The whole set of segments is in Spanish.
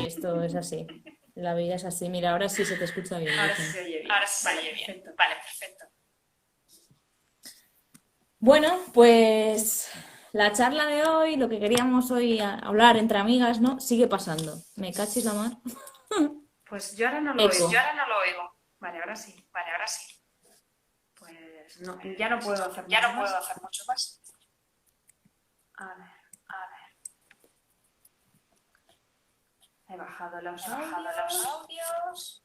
esto es así. La vida es así. Mira, ahora sí se te escucha bien. Ahora sí Virgen. se oye bien. Ahora sí se Vale, oye bien. perfecto. Vale, perfecto. Bueno, pues la charla de hoy, lo que queríamos hoy hablar entre amigas, ¿no? Sigue pasando. Me cachis la mar. Pues yo ahora no lo Eco. oigo. Yo ahora no lo oigo. Vale, ahora sí. Vale, ahora sí. Pues no, ya no puedo hacer Ya mucho no puedo más. hacer mucho más. A ver, A ver, he bajado los he bajado los audios. audios.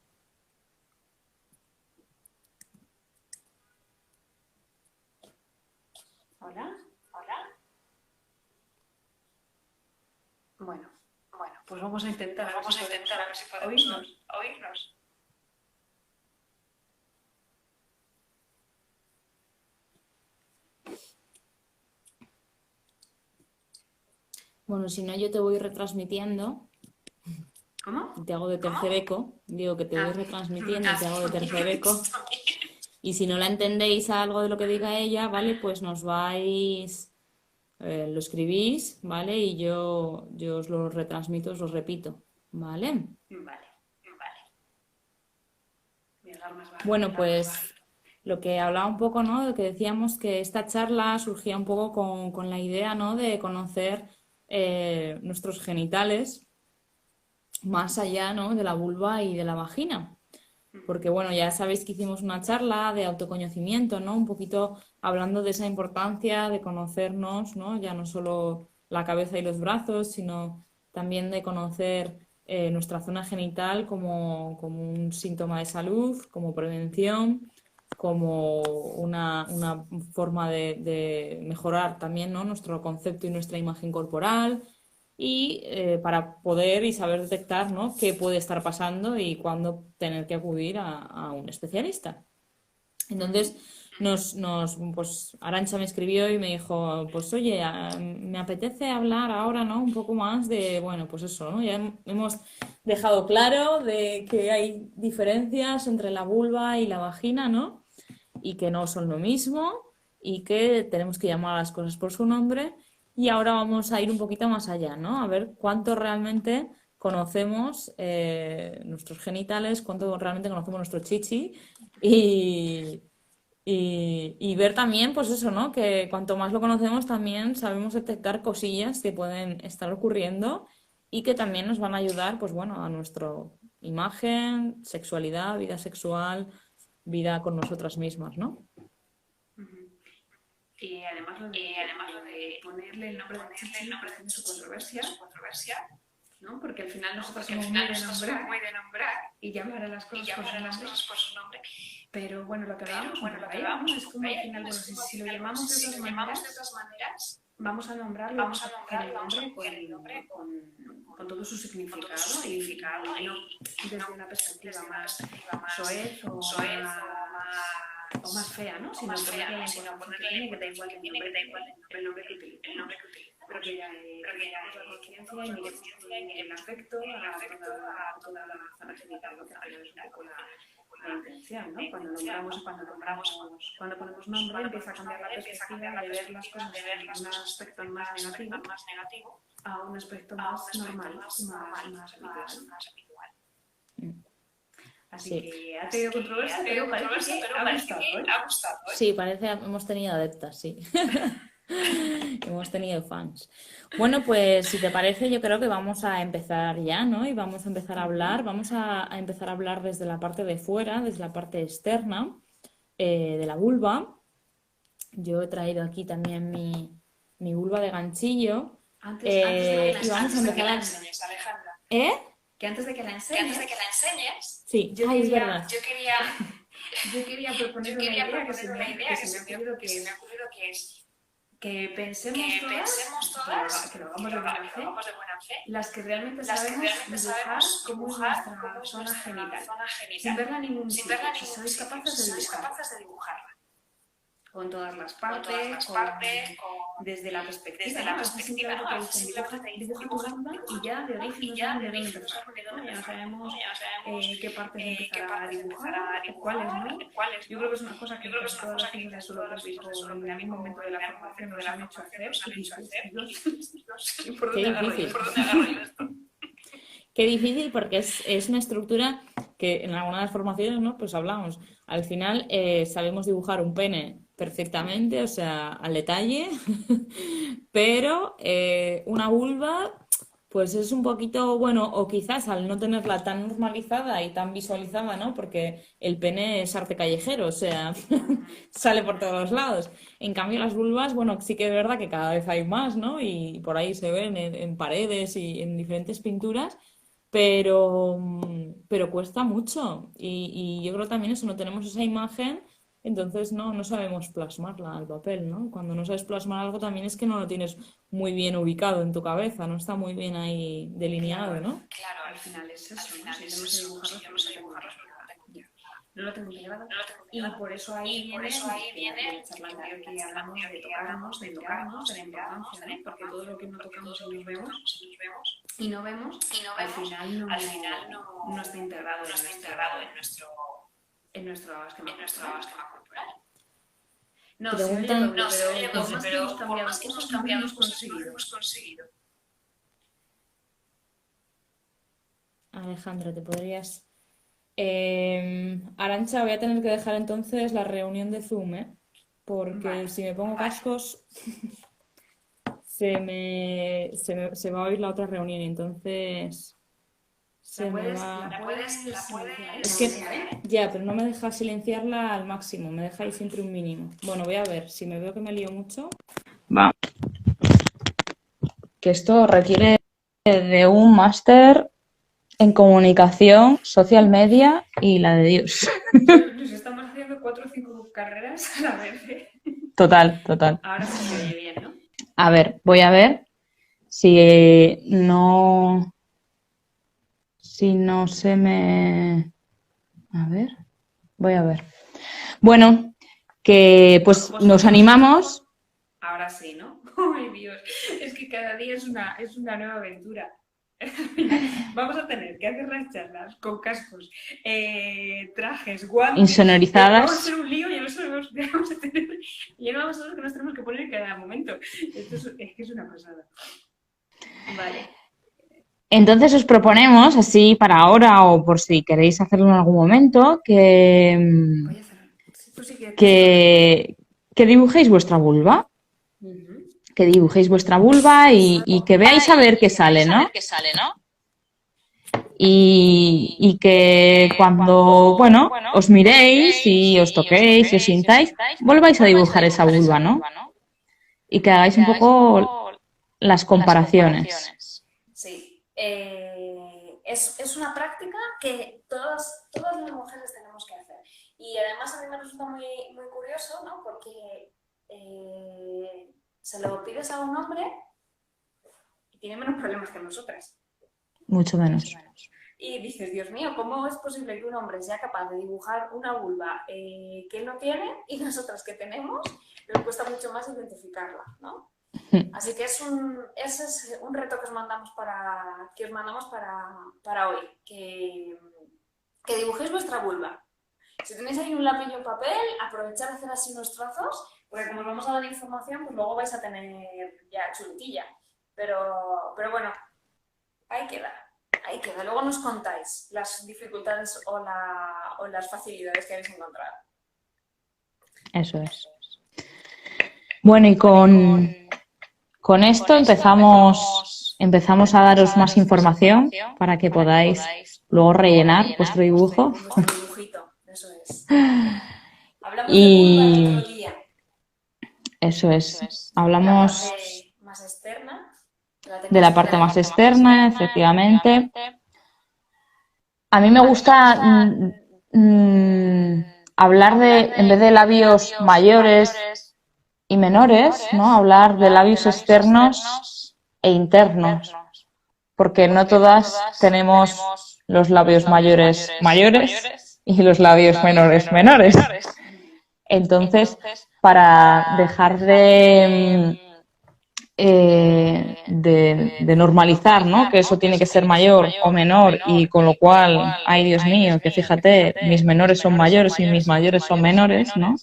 Hola. Hola. Bueno, Bueno, pues vamos a intentar pues vamos a intentar a ver si podemos oírnos. oírnos. Bueno, si no, yo te voy retransmitiendo. ¿Cómo? Te hago de tercer eco. Digo que te voy retransmitiendo y te hago de tercer eco. Y si no la entendéis algo de lo que diga ella, ¿vale? Pues nos vais, lo escribís, ¿vale? Y yo os lo retransmito, os lo repito, ¿vale? Vale. Vale. Voy a dar más bajo. Bueno, pues lo que hablaba un poco, ¿no? De que decíamos que esta charla surgía un poco con la idea, ¿no? De conocer nuestros genitales más allá, ¿no? De la vulva y de la vagina. Porque bueno, ya sabéis que hicimos una charla de autoconocimiento, ¿no? Un poquito hablando de esa importancia de conocernos, ¿no? Ya no solo la cabeza y los brazos, sino también de conocer nuestra zona genital como un síntoma de salud, como prevención, como una forma de mejorar también, ¿no? Nuestro concepto y nuestra imagen corporal y para poder y saber detectar, ¿no? qué puede estar pasando y cuándo tener que acudir a un especialista. Entonces, pues Arantxa me escribió y me dijo, pues oye, me apetece hablar ahora, ¿no? Un poco más de, bueno, pues eso, ¿no? Ya hemos dejado claro de que hay diferencias entre la vulva y la vagina, ¿no? Y que no son lo mismo y que tenemos que llamar a las cosas por su nombre. Y ahora vamos a ir un poquito más allá, ¿no? A ver cuánto realmente conocemos nuestros genitales, cuánto realmente conocemos nuestro chichi y, y ver también, pues eso, ¿no? Que cuanto más lo conocemos, también sabemos detectar cosillas que pueden estar ocurriendo y que también nos van a ayudar, pues bueno, a nuestra imagen, sexualidad, vida sexual, vida con nosotras mismas, ¿no? Y además lo de ponerle el nombre de chichi pues tiene su controversia, ¿no? Porque al final nosotros somos muy de nombrar y llamar a las cosas por su nombre. Pero bueno, lo que hablábamos es como al final, bueno, si lo llamamos de otras maneras, vamos a nombrarlo, vamos a coger el nombre con todo su significado y no desde una perspectiva más soez o más fea, ¿no? Sino ponerle la importancia que tiene, que da igual el nombre que utilicemos. Pero que ya la conciencia y el afecto a toda la zona genital, ¿no? Que es un poco la intención, ¿no? Cuando ponemos nombre empieza a cambiar la perspectiva de ver las cosas en un aspecto más negativo a un aspecto más normal, más habitual. Así Sí. que ha tenido controversia, pero parece que ha gustado, ¿eh? Sí, parece que hemos tenido adeptas, sí. Hemos tenido fans. Bueno, pues si te parece, yo creo que vamos a empezar ya, ¿no? Y vamos a empezar a hablar. Vamos a empezar a hablar desde la parte de fuera, desde la parte externa de la vulva. Yo he traído aquí también mi vulva de ganchillo. Antes de y vamos a empezar a... enseñes, Alejandra. ¿Eh? Que antes de que la enseñes, Sí, es verdad. yo quería proponer una idea que se me ha ocurrido que es que pensemos todas, que lo hagamos de buena fe, las que realmente sabemos dibujar cómo es nuestra zona genital, sin verla en ningún sitio, si sois capaces de dibujarla. Con todas las partes, desde la perspectiva, ¿no? Simplemente te dicen dibuja tu vulva y ya de origen no sabemos de dónde empezar, ¿no? Ya no sabemos qué partes empezar a dibujar o cuáles no. Yo creo que es una cosa que todas las ciencias de solo público en algún momento de la formación nos han hecho hacer y dices, Dios, ¿por dónde agarro esto? Qué difícil porque es una estructura que en algunas de las formaciones, ¿no? Pues hablamos. Al final sabemos dibujar un pene perfectamente, o sea, al detalle, pero una vulva, pues es un poquito, bueno, o quizás al no tenerla tan normalizada y tan visualizada, ¿no? Porque el pene es arte callejero, o sea, sale por todos los lados. En cambio, las vulvas, bueno, sí que es verdad que cada vez hay más, ¿no? Y por ahí se ven en paredes y en diferentes pinturas, pero cuesta mucho. Y yo creo también eso, no tenemos esa imagen, entonces no sabemos plasmarla al papel, ¿no? Cuando no sabes plasmar algo también es que no lo tienes muy bien ubicado en tu cabeza, no está muy bien ahí Claro, delineado, ¿no? al final es eso, ¿no? Si yo no sé dibujarlos porque no tengo ya, no lo tengo integrado. Y por eso ahí viene la charla anterior que hablamos de tocarnos, de mirarnos, de la importancia, ¿no? Porque todo lo que no tocamos y no vemos, al final no está integrado en nuestro esquema corporal. No, se oye Preguntan, doble, pero por más que hemos cambiado cosas, no hemos conseguido. Alejandra, te podrías... Arantxa, voy a tener que dejar entonces la reunión de Zoom, ¿eh? Porque Vale, si me pongo cascos se va a oír la otra reunión y entonces se me va... la puedes silenciar, Es que ya, pero no me deja silenciarla al máximo, me deja ahí siempre un mínimo. Bueno, voy a ver, si me veo que me lío mucho. Va. Que esto requiere de un máster en comunicación, social media y la de Dios. Nos estamos haciendo 4 o 5 carreras a la vez, ¿eh? Total, total. Ahora sí se oye bien, ¿no? A ver, voy a ver si no se me... A ver, voy a ver. Bueno, que pues nos animamos. Ahora sí, ¿no? ¡Ay, Dios! Es que cada día es una nueva aventura. Vamos a tener que hacer las charlas con cascos, trajes, guantes. Insonorizadas. Vamos a hacer un lío, ya no sabemos qué vamos a tener. Ya no vamos a saber qué nos tenemos que poner en cada momento. Esto es que es una pasada. Vale. Entonces os proponemos, así para ahora o por si queréis hacerlo en algún momento, Voy a cerrar. Tú sí que dibujéis vuestra vulva. Que dibujéis vuestra vulva y que veáis a ver qué sale, ¿no? Y que cuando, bueno, os miréis y os toquéis y os sintáis, volváis a dibujar esa vulva, ¿no? Y que hagáis un poco las comparaciones. Sí. Es una práctica que todas las mujeres tenemos que hacer. Y además a mí me resulta muy, muy curioso, ¿no? Porque se lo pides a un hombre y tiene menos problemas que nosotras. Mucho menos. Y dices, Dios mío, ¿cómo es posible que un hombre sea capaz de dibujar una vulva que él no tiene y nosotras que tenemos? Nos cuesta mucho más identificarla, ¿no? Así que ese es un reto que os mandamos para hoy, que dibujéis vuestra vulva. Si tenéis ahí un lápiz y un papel, aprovechad a hacer así unos trazos, porque como os vamos a dar información, pues luego vais a tener ya chuletilla. Pero bueno, ahí queda. Luego nos contáis las dificultades o las facilidades que habéis encontrado. Eso es. Bueno, y con esto empezamos a daros más información para que podáis luego rellenar vuestro dibujo. Vuestro dibujito, eso es. Hablamos de otro día. Eso es. Hablamos más externa. De la parte más externa, efectivamente. A mí me gusta hablar en vez de labios mayores y menores, ¿no? Hablar de labios externos e internos, porque no todas tenemos los labios mayores y los labios menores. Entonces, para dejar de normalizar, ¿no? Que eso tiene que ser mayor o menor y con lo cual, ay Dios mío, que fíjate, mis menores son mayores y mis mayores son menores, ¿no?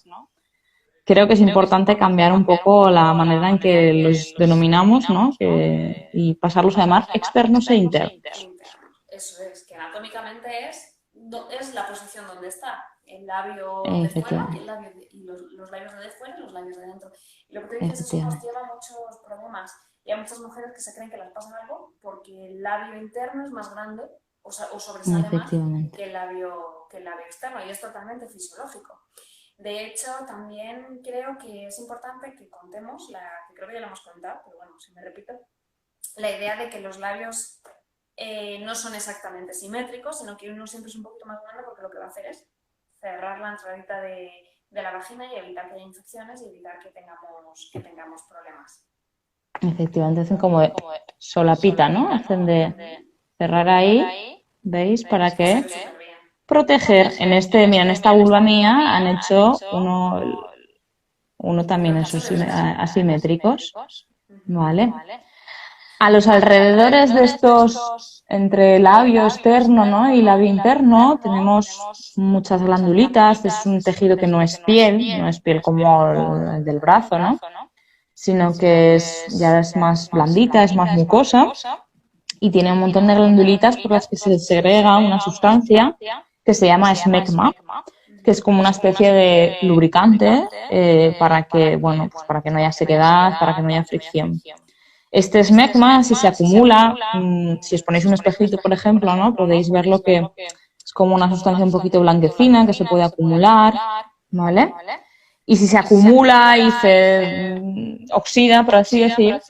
Creo que es importante cambiar un poco la manera en que los denominamos, ¿no? Y pasarlos a llamar externos e internos. eso es, que anatómicamente es la posición donde está el labio de fuera y, Efectivamente, el labio y los labios de fuera y los labios de dentro. Y lo que tú dices, eso nos efectivamente, lleva a muchos problemas. Y hay muchas mujeres que se creen que les pasa algo porque el labio interno es más grande o sobresale más efectivamente. que el labio externo y es totalmente fisiológico. De hecho, también creo que es importante que contemos, que creo que ya lo hemos contado, pero bueno, si me repito, la idea de que los labios no son exactamente simétricos, sino que uno siempre es un poquito más grande porque lo que va a hacer es cerrar la entradita de la vagina y evitar que haya infecciones y evitar que tengamos problemas. Efectivamente, hacen como de solapita, ¿no? Hacen de cerrar ahí, ¿veis? ¿Para Que se qué? ve súper bien. Proteger. Mira, en esta vulva mía han hecho uno también esos asimétricos, ¿vale? A los alrededores de estos, entre labio externo, ¿no? y labio interno, tenemos muchas glandulitas. Es un tejido que no es piel como el del brazo, ¿no? Sino que ya es más blandita, es más mucosa y tiene un montón de glandulitas por las que se segrega una sustancia que se llama esmegma, que es como una especie de lubricante para que, bueno, pues para que no haya sequedad, para que no haya fricción. Este esmegma, si se acumula, si os ponéis un espejito, por ejemplo, ¿no? Podéis ver lo que es como una sustancia un poquito blanquecina que se puede acumular, ¿vale? Y si se acumula y se oxida, por así decir,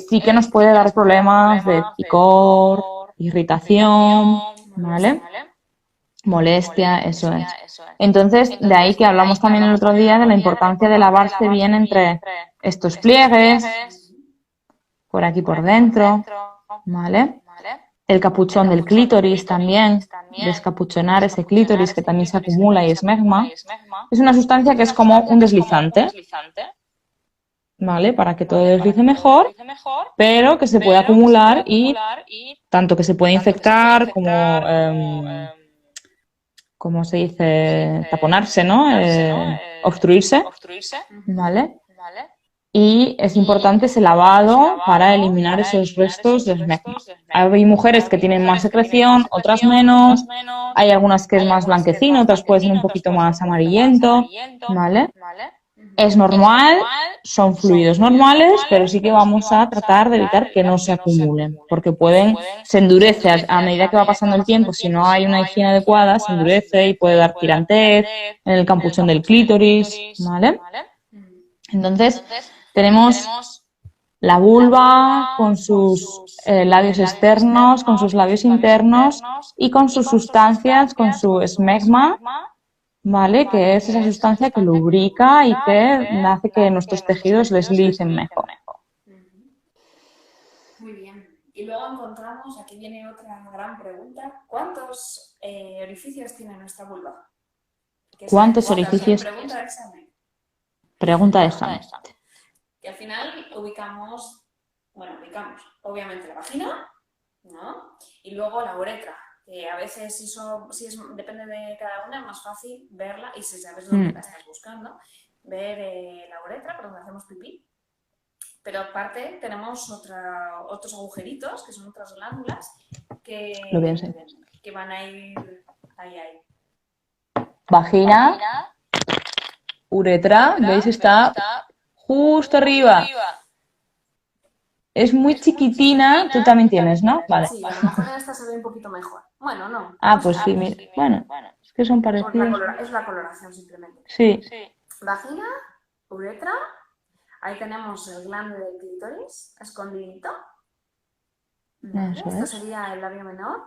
sí que nos puede dar problemas de picor, irritación, ¿vale? Molestia, eso es. Entonces, de ahí que hablamos también el otro día de la importancia de lavarse bien entre estos pliegues, por aquí por dentro, ¿vale? El capuchón del clítoris también, descapuchonar ese clítoris que también se acumula y esmegma. Es una sustancia que es como un deslizante, ¿vale? Para que todo deslice mejor, pero que se puede acumular y tanto que se puede infectar como, ¿cómo se dice? Taponarse, ¿no? Obstruirse, ¿vale? Y es importante ese lavado para eliminar esos restos de esmegma. Hay mujeres que tienen más secreción, otras menos. Hay algunas que es más blanquecino, otras puede ser un poquito más amarillento, ¿vale? Es normal, son fluidos normales, pero sí que vamos a tratar de evitar que no se acumulen, porque se endurece a medida que va pasando el tiempo, si no hay una higiene adecuada, se endurece y puede dar tirantez en el capuchón del clítoris, ¿vale? Entonces, tenemos la vulva con sus labios externos, con sus labios internos y con sus sustancias, con su esmegma, ¿vale? Que es esa sustancia que lubrica y que hace que nuestros tejidos deslicen mejor. Muy bien. Y luego encontramos, aquí viene otra gran pregunta, ¿cuántos orificios tiene nuestra vulva? Que ¿Cuántos esta también orificios? pregunta de examen. Pregunta esa. Que al final ubicamos obviamente la vagina, ¿no? Y luego la uretra, que a veces depende de cada una, es más fácil verla y si sabes dónde la estás buscando, ver la uretra, por donde hacemos pipí. Pero aparte tenemos otros agujeritos, que son otras glándulas, Lo voy a que, enseñar. que van a ir ahí. Vagina, uretra, ¿veis? Está justo arriba. Es muy chiquitina, tú también tienes, ¿no? Vale. Sí, a lo mejor en esta se ve un poquito mejor. Bueno, no. Ah, pues sí, mira. Bueno, es que son Pues parecidos. es la coloración simplemente. Sí. Vagina, uretra, ahí tenemos el glande del clítoris escondidito. ¿Vale? Eso Esto es. sería el labio menor.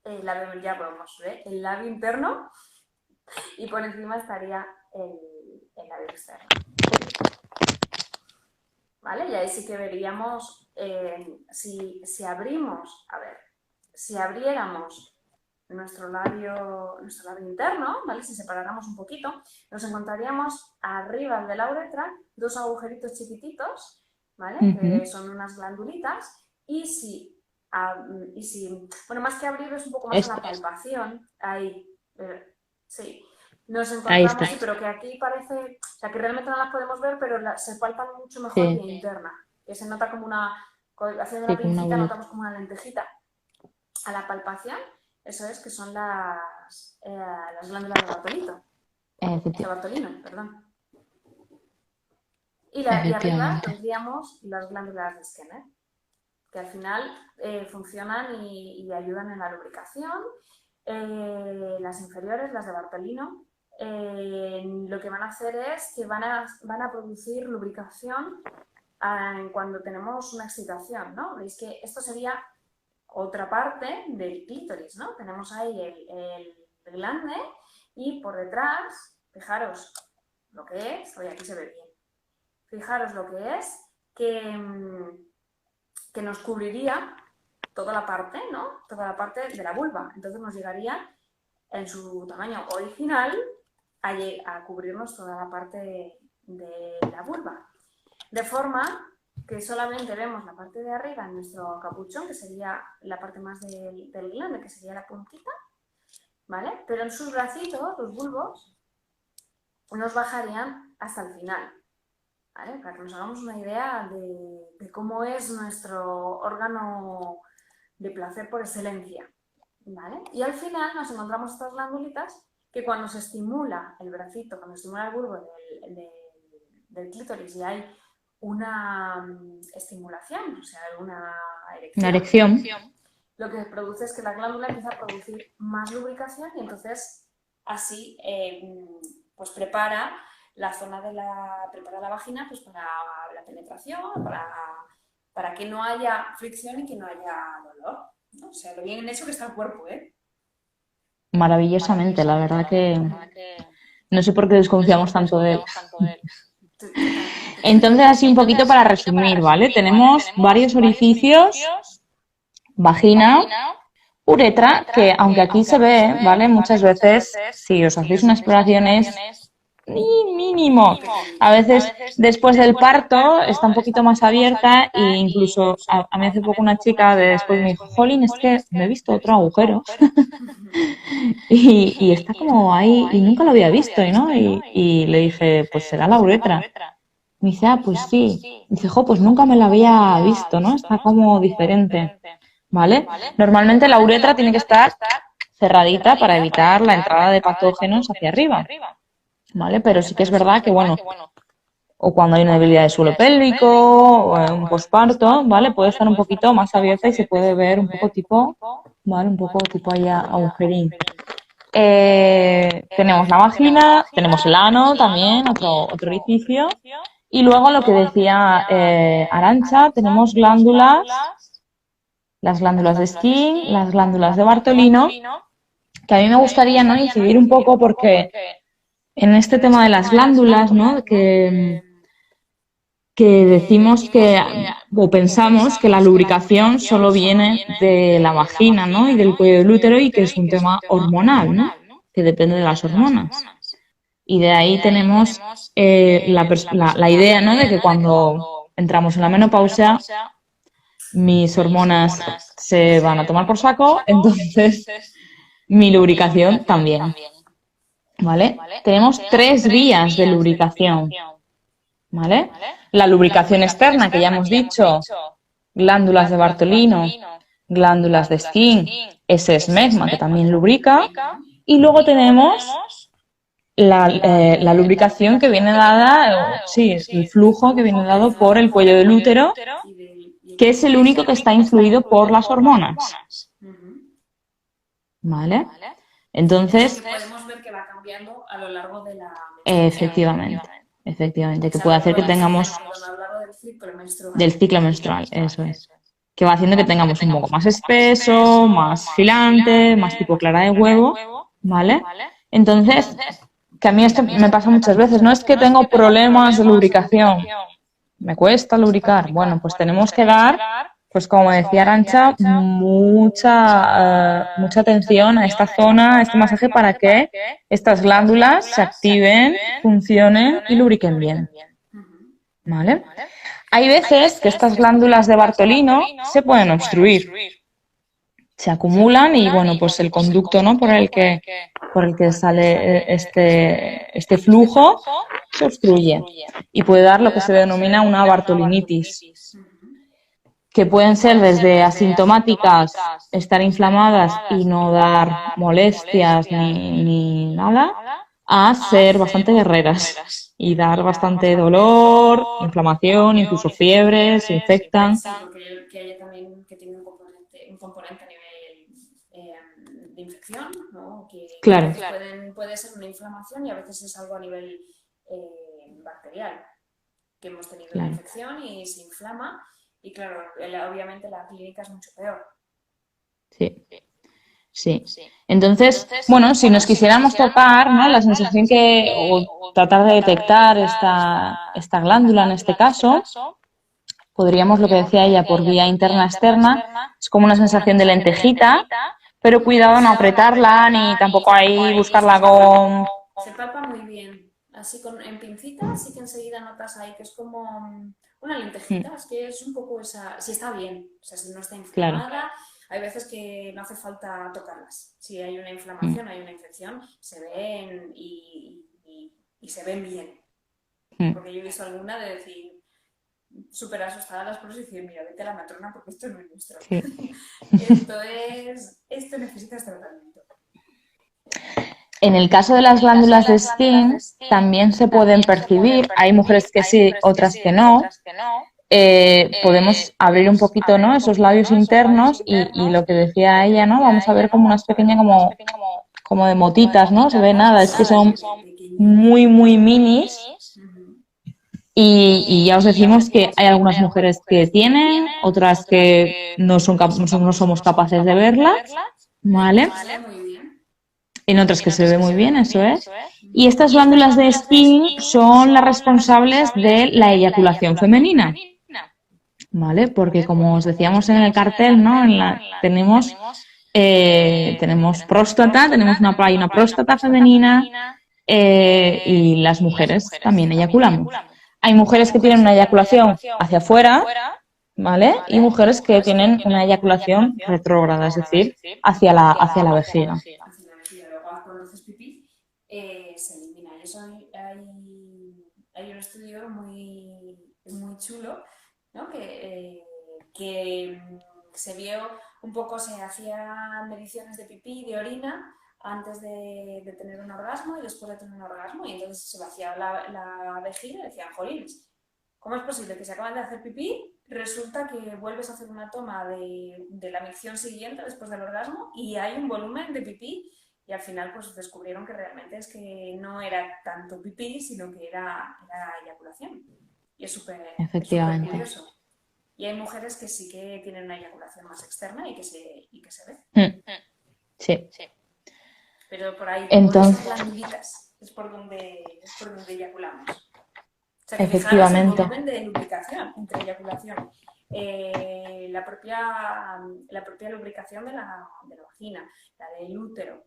El labio interno y por encima estaría el labio externo. ¿Vale? Y ahí sí que veríamos si abriéramos nuestro labio interno, ¿vale? Si separáramos un poquito, nos encontraríamos arriba de la uretra dos agujeritos chiquititos, ¿vale? Que son unas glandulitas bueno, más que abrir es un poco más a la palpación, ahí, sí. Nos encontramos, sí, pero que aquí parece, o sea, que realmente no las podemos ver, pero se palpan mucho mejor vía interna, que se nota como haciendo la pincita notamos como una lentejita. a la palpación, eso es que son las glándulas de Bartolino, perdón. Y arriba Efectivamente. tendríamos las glándulas de Skinner, que al final funcionan y ayudan en la lubricación. Las inferiores, las de Bartolino, lo que van a hacer es que van a producir lubricación cuando tenemos una excitación, ¿no? Veis que esto sería otra parte del clítoris, ¿no? Tenemos ahí el glande y por detrás, fijaros lo que es, hoy aquí se ve bien, fijaros lo que es, que nos cubriría toda la parte, ¿no? Toda la parte de la vulva. Entonces nos llegaría en su tamaño original a cubrirnos toda la parte de la vulva. De forma que solamente vemos la parte de arriba en nuestro capuchón, que sería la parte más del glande, que sería la puntita, ¿vale? Pero en sus bracitos, los bulbos, nos bajarían hasta el final, ¿vale? Para que nos hagamos una idea de cómo es nuestro órgano de placer por excelencia, ¿vale? Y al final nos encontramos estas glándulitas que cuando se estimula el bracito, cuando se estimula el bulbo del clítoris y hay una estimulación, o sea, una Una erección, erección. lo que produce es que la glándula empieza a producir más lubricación y entonces así pues prepara la zona prepara la vagina pues para la penetración, para que no haya fricción y que no haya dolor, ¿no? O sea, lo bien hecho que está el cuerpo, ¿eh? Maravillosamente, la verdad que no sé por qué desconfiamos tanto de él. Entonces, así un poquito para resumir, ¿vale? Tenemos varios orificios, vagina, uretra, que aunque aquí se ve, ¿vale? Muchas veces, si os hacéis una exploración es mínimo. A veces después del parto está un poquito más abierta e incluso a mí hace poco una chica después me dijo, Jolín, es que me he visto otro agujero y está como ahí y nunca lo había visto, ¿no? Y le dije, pues será la uretra. Me dice, ah, pues sí. Dice, jo, pues nunca me la había visto, ¿no? Está como diferente, ¿vale? Normalmente la uretra tiene que estar cerradita para evitar la entrada de patógenos hacia arriba, ¿vale? Pero sí que es verdad que, bueno, o cuando hay una debilidad de suelo pélvico, o un posparto, ¿vale? Puede estar un poquito más abierta y se puede ver un poco tipo, ¿vale? Un poco tipo ahí agujerín. Tenemos la vagina, tenemos el ano también, otro orificio. Y luego lo que decía Arantxa, tenemos glándulas, las glándulas de Skin, las glándulas de Bartolino, que a mí me gustaría, ¿no?, incidir un poco porque en este tema de las glándulas, ¿no?, que decimos que, o pensamos que la lubricación solo viene de la vagina, ¿no?, y del cuello del útero y que es un tema hormonal, ¿no?, que depende de las hormonas. Y de ahí tenemos la idea, ¿no?, de que cuando entramos en la menopausia, mis hormonas se van a tomar por saco, entonces mi lubricación también, ¿vale? Tenemos 3 vías de lubricación, ¿vale? La lubricación externa, que ya hemos dicho, glándulas de Bartolino, glándulas de Skin, ese esmegma que también lubrica, y luego tenemos la lubricación que viene dada, sí, el flujo que viene dado por el cuello del útero, que es el único que está influido por las hormonas, ¿vale? Entonces, podemos ver que va cambiando a lo largo de la efectivamente, que puede hacer que tengamos del ciclo menstrual, eso es, que va haciendo que tengamos un poco más espeso, más filante, más tipo clara de huevo, ¿vale? Entonces, que a mí esto me pasa muchas veces, no es que tengo problemas de lubricación, me cuesta lubricar, bueno, pues tenemos que dar, pues como decía Arantxa, mucha atención a esta zona, a este masaje para que estas glándulas se activen, funcionen y lubriquen bien, ¿vale? Hay veces que estas glándulas de Bartolino se pueden obstruir, se acumulan y bueno, pues el conducto, ¿no?, por el que sale este flujo se obstruye y puede dar lo que se denomina una bartolinitis. que pueden ser desde asintomáticas, estar inflamadas y no dar molestias ni nada, a ser bastante guerreras y dar bastante dolor, inflamación, incluso fiebre, se infectan. Sí, porque que haya también que tiene un componente a nivel de infección, ¿no? Que a Claro, veces puede ser una inflamación y a veces es algo a nivel bacterial, que hemos tenido una claro. infección y se inflama y claro, obviamente la clínica es mucho peor. Sí, sí. Entonces, bueno, si nos quisiéramos tocar, ¿no? La sensación que, o tratar de detectar esta glándula en este caso, podríamos, lo que decía ella, por vía interna-externa, es como una sensación de lentejita, pero cuidado no apretarla ni tampoco ahí buscarla con... Se palpa muy bien, así en pincitas, sí que enseguida notas ahí que es como una lentejita, es que es un poco esa, si está bien, o sea, si no está Claro. inflamada, hay veces que no hace falta tocarlas, si hay una Mm, inflamación, hay una infección, se ven y se ven bien, mm. porque yo he visto alguna de decir, súper asustada a las personas y decir, mira, vete a la matrona porque esto no es nuestro. Sí. Esto necesitas tratamiento. En el caso de las glándulas de Sting, también se pueden percibir, hay mujeres que sí, otras que no. Podemos abrir un poquito, ¿no? Esos labios internos y lo que decía ella, ¿no? Vamos a ver como unas pequeñas como de motitas, ¿no? Se ve nada, es que son muy, muy minis. Y ya os decimos que hay algunas mujeres que tienen, otras que no somos capaces de verlas, ¿vale? Se ve muy bien. En otras que se ve muy bien, eso es. Y estas glándulas de Sting son las responsables de la eyaculación femenina, ¿vale? Porque como os decíamos en el cartel, ¿no? Tenemos próstata, hay una próstata femenina y las mujeres también eyaculamos. Hay mujeres que tienen una eyaculación hacia afuera, ¿vale? Y mujeres que tienen una eyaculación retrógrada, es decir, hacia la vejiga. Hacia la vejiga. Luego cuando haces pipí se elimina. Y eso hay un estudio muy chulo, ¿no? Que se vio un poco, se hacían mediciones de pipí y de orina antes de tener un orgasmo y después de tener un orgasmo, y entonces se vaciaba la vejiga y decían, jolines, ¿cómo es posible que se acaban de hacer pipí? Resulta que vuelves a hacer una toma de la micción siguiente después del orgasmo y hay un volumen de pipí y al final pues descubrieron que realmente es que no era tanto pipí, sino que era eyaculación. Y es súper Efectivamente. curioso. Y hay mujeres que sí que tienen una eyaculación más externa y que se ve. Sí. Pero por ahí, por Entonces, esas glandulitas, es por donde eyaculamos. O sea, que fijaros el efectivamente. volumen de lubricación entre eyaculación. La propia lubricación de la vagina, la del útero,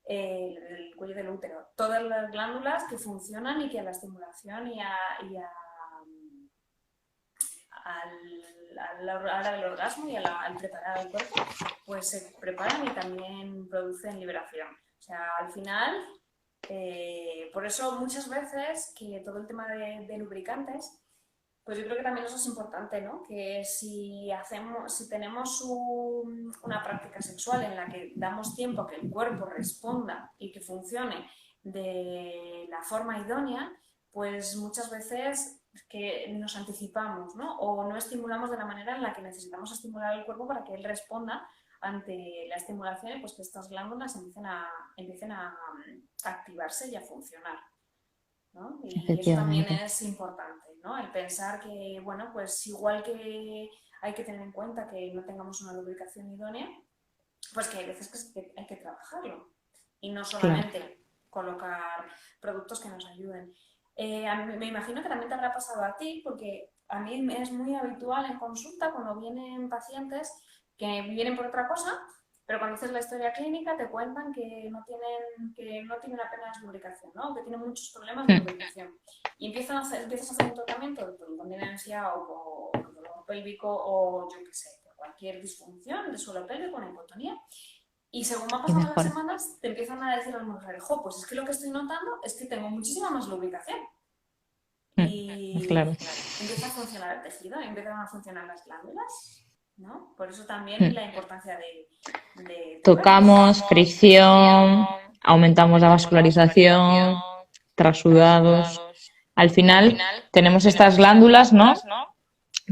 el cuello del útero, todas las glándulas que funcionan y que a la estimulación a la hora del orgasmo y al preparar el cuerpo, pues se preparan y también producen liberación. O sea, al final, por eso muchas veces que todo el tema de lubricantes, pues yo creo que también eso es importante, ¿no? Que si tenemos una práctica sexual en la que damos tiempo a que el cuerpo responda y que funcione de la forma idónea, pues muchas veces que nos anticipamos, ¿no? O no estimulamos de la manera en la que necesitamos estimular el cuerpo para que él responda ante la estimulación y pues que estas glándulas empiecen a activarse y a funcionar, ¿no? Y eso también Efectivamente. es importante, ¿no? El pensar que, bueno, pues igual que hay que tener en cuenta que no tengamos una lubricación idónea, pues que hay veces que hay que trabajarlo y no Claro. solamente colocar productos que nos ayuden. Me imagino que también te habrá pasado a ti, porque a mí me es muy habitual en consulta cuando vienen pacientes que vienen por otra cosa, pero cuando haces la historia clínica te cuentan que no tienen apenas lubricación, ¿no? Que tienen muchos problemas de lubricación. Y empiezas a hacer un tratamiento por incontinencia o por dolor pélvico o yo qué sé, por cualquier disfunción de suelo pélvico, una hipotonía. Y según van Y pasando las mejor. semanas, te empiezan a decir a las mujeres, jo, pues es que lo que estoy notando es que tengo muchísima más lubricación. Y Claro. empieza a funcionar el tejido, empiezan a funcionar las glándulas ¿no? Por eso también la importancia de Tocamos, fricción, aumentamos la vascularización, trasudados. Al final tenemos estas glándulas, ¿no?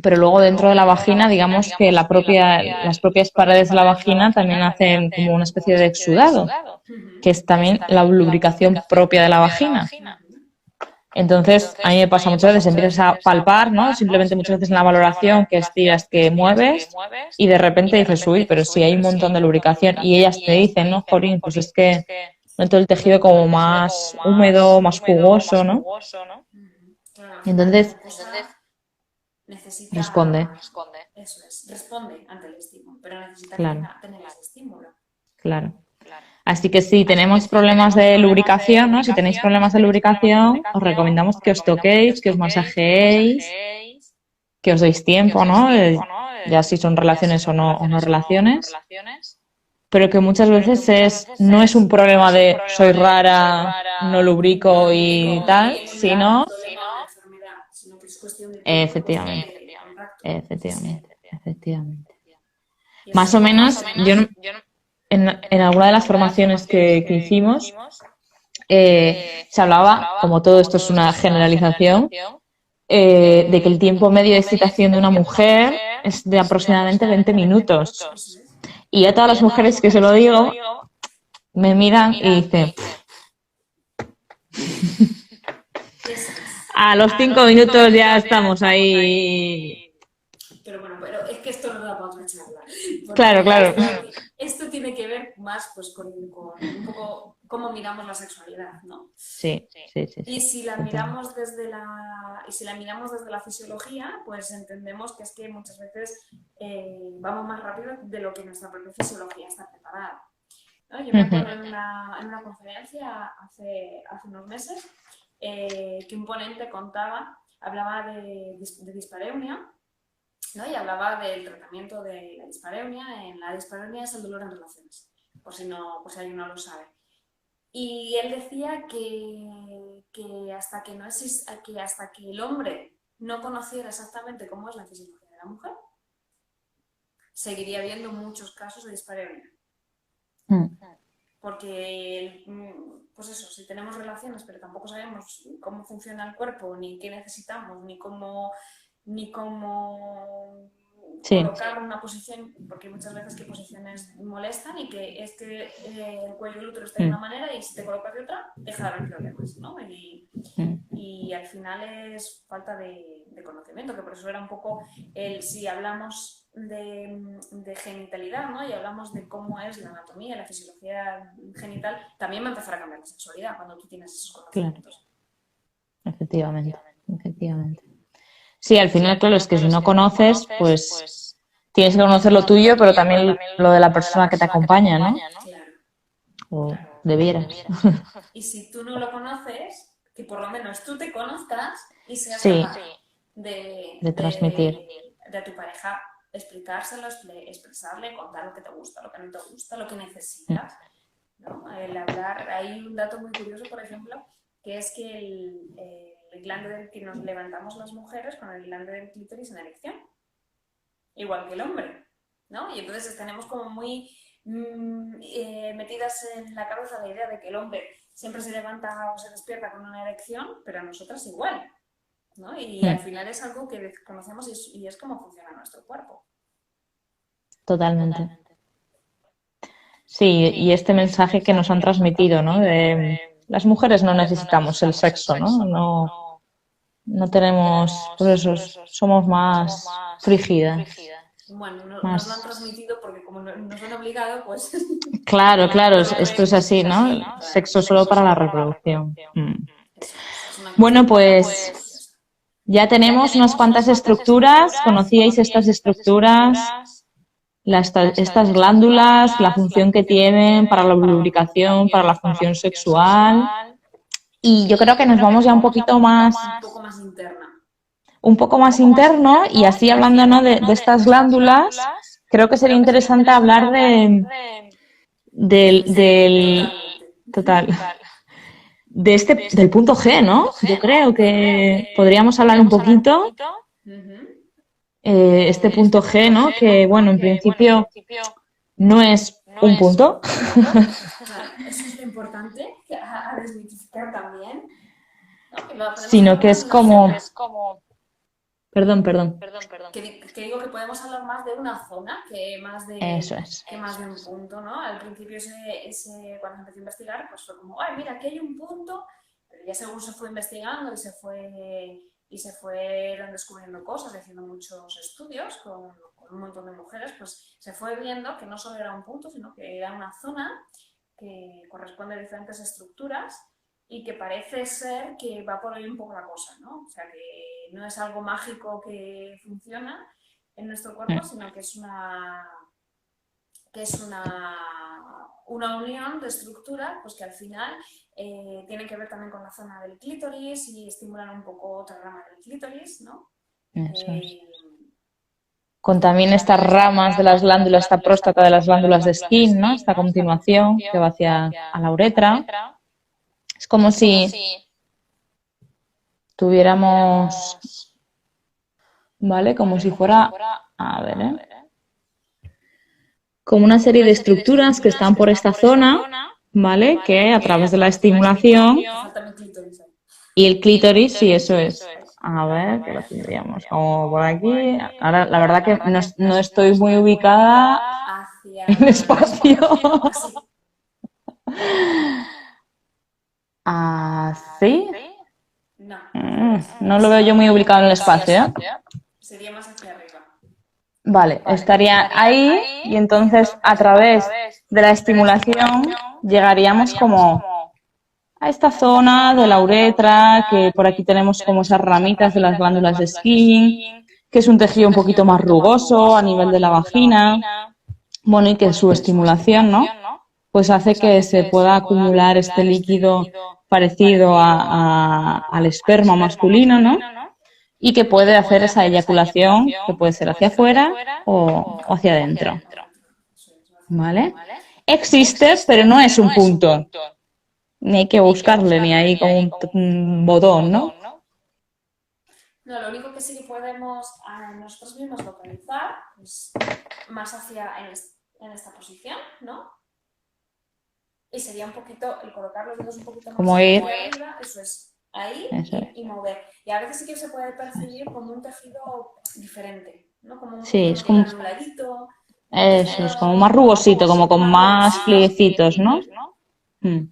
Pero luego dentro de la vagina, digamos que las propias paredes de la vagina también hacen como una especie de exudado, que es también la lubricación propia de la vagina. Entonces, a mí me pasa muchas veces, empiezas a palpar, ¿no? Simplemente muchas veces en la valoración que estiras, que mueves y de repente dices, uy, pero si hay un montón de lubricación y ellas te dicen, ¿no? Jorín, pues es que noto el tejido como más húmedo, más jugoso, ¿no? Claro, Y entonces necesita, responde, eso es, responde ante el estímulo, pero necesita claro, tener ese estímulo. claro. Así que si tenemos problemas de lubricación, ¿no? Si tenéis problemas de lubricación, os recomendamos que os toquéis, que os masajeéis, que os deis tiempo, ¿no? Ya si son relaciones o no relaciones, pero que muchas veces no es un problema de soy rara, no lubrico y tal, sino Sino que es cuestión de tiempo, efectivamente, de contacto. efectivamente. Y Más o menos, yo en alguna de las formaciones que hicimos se hablaba, como todo esto es una generalización, de que el tiempo medio de excitación de una mujer es de aproximadamente 20 minutos. Y a todas las mujeres que se lo digo, me miran y dicen, a los 5 minutos ya estamos ahí. Pero bueno, pero es que esto no da para otra charla. Claro. Esto tiene que ver más pues, con un poco cómo miramos la sexualidad, ¿no? Sí. Y si la miramos desde la fisiología, pues entendemos que es que muchas veces vamos más rápido de lo que nuestra propia fisiología está preparada, ¿no? Yo me acuerdo en una conferencia hace unos meses que un ponente hablaba de dispareunia, ¿no? Y hablaba del tratamiento de la dispareunia. La dispareunia es el dolor en relaciones, por si alguien no lo sabe. Y él decía que hasta que el hombre no conociera exactamente cómo es la fisiología de la mujer, seguiría habiendo muchos casos de dispareunia. Porque, pues eso, si tenemos relaciones pero tampoco sabemos cómo funciona el cuerpo, ni qué necesitamos, ni cómo colocar una posición, porque muchas veces que posiciones molestan y que es que el cuello del útero está de una manera y si te colocas de otra, deja de haber problemas, ¿no? Y al final es falta de conocimiento, que por eso era un poco si hablamos de genitalidad, ¿no? Y hablamos de cómo es la anatomía, la fisiología genital, también va a empezar a cambiar la sexualidad cuando tú tienes esos conocimientos. Claro. Efectivamente. Sí, al final, claro, es que si no conoces, pues tienes que conocer lo tuyo, pero también lo de la persona que te acompaña, ¿no? Claro. O debieras. Y si tú no lo conoces, que por lo menos tú te conozcas y seas capaz de transmitir. De tu pareja explicárselo, expresarle, contar lo que te gusta, lo que no te gusta, lo que necesitas, ¿no? El hablar, hay un dato muy curioso, por ejemplo, que es que el glande del que nos levantamos las mujeres con el glande del clítoris en erección, igual que el hombre, ¿no? Y entonces tenemos como muy metidas en la cabeza la idea de que el hombre siempre se levanta o se despierta con una erección, pero a nosotras igual, ¿no? Y al final es algo que desconocemos y es cómo funciona nuestro cuerpo. Totalmente. Sí, y este mensaje que nos han transmitido, ¿no? De las mujeres no necesitamos el sexo, ¿no? No tenemos, pues eso, somos más frígidas. Bueno, nos lo han transmitido porque como nos han obligado, pues... Claro, esto es así, ¿no? Sexo solo para la reproducción. Bueno, pues ya tenemos unas cuantas estructuras, conocíais estas estructuras, estas glándulas, la función que tienen para la lubricación, para la función sexual. Y yo creo que nos vamos ya un poquito más... Un poco más interno y así hablando, ¿no? de estas glándulas, creo que sería interesante hablar del punto G, ¿no? Yo creo que podríamos hablar un poquito este punto G, ¿no? Que, bueno, en principio no es un punto, Claro, eso es lo importante a desmitificar también, ¿no? Que lo podemos sino hablar que más de es una zona. como... Perdón. Que digo que podemos hablar más de una zona Eso es. que más de un punto, ¿no? Al principio cuando empecé a investigar, pues fue como, ay, mira, aquí hay un punto, pero ya según se fue investigando y se fueron descubriendo cosas, haciendo muchos estudios con un montón de mujeres, pues se fue viendo que no solo era un punto, sino que era una zona que corresponde a diferentes estructuras y que parece ser que va por ahí un poco la cosa, ¿no? O sea, que no es algo mágico que funciona en nuestro cuerpo, Mm, sino que es una unión de estructuras pues que al final tienen que ver también con la zona del clítoris y estimulan un poco otra rama del clítoris, ¿no? eso es. Eh, Con también estas ramas de las glándulas, esta próstata de las glándulas de Skin, ¿no? Esta continuación que va hacia a la uretra. Es como si tuviéramos, ¿vale? Como si fuera, a ver, como una serie de estructuras que están por esta zona, ¿vale? Que a través de la estimulación te falta mi clítoris ahí. y el clítoris, sí, eso es. A ver, que lo tendríamos como por aquí. Ahora, la verdad que no estoy muy ubicada Hacia... en espacio. Así. ¿Así? No, No lo veo yo muy ubicado en el espacio, ¿eh? sería más hacia arriba. Vale, estaría ahí y entonces a través de la estimulación llegaríamos como a esta zona de la uretra, que por aquí tenemos como esas ramitas de las glándulas de Skin, que es un tejido un poquito más rugoso a nivel de la vagina, bueno, y que su estimulación, ¿no? Pues hace que se pueda acumular este líquido parecido al esperma masculino, ¿no? Y que puede hacer esa eyaculación, que puede ser hacia afuera o hacia adentro, ¿vale? Existe, pero no es un punto. Ni hay que buscarle, ni hay como un botón, ¿no? No, lo único que sí que podemos nosotros mismos localizar es más en esta posición, ¿no? Y sería un poquito, el colocar los dedos un poquito más Como ir, hacia arriba, eso es, ahí eso es. y mover. Y a veces sí que se puede percibir como un tejido diferente, ¿no? Como un Sí, poquito es más como, granuladito, un eso es como tejido más rugosito, como con más más rugosito. plieguecitos, ¿no? Mm. Ujú.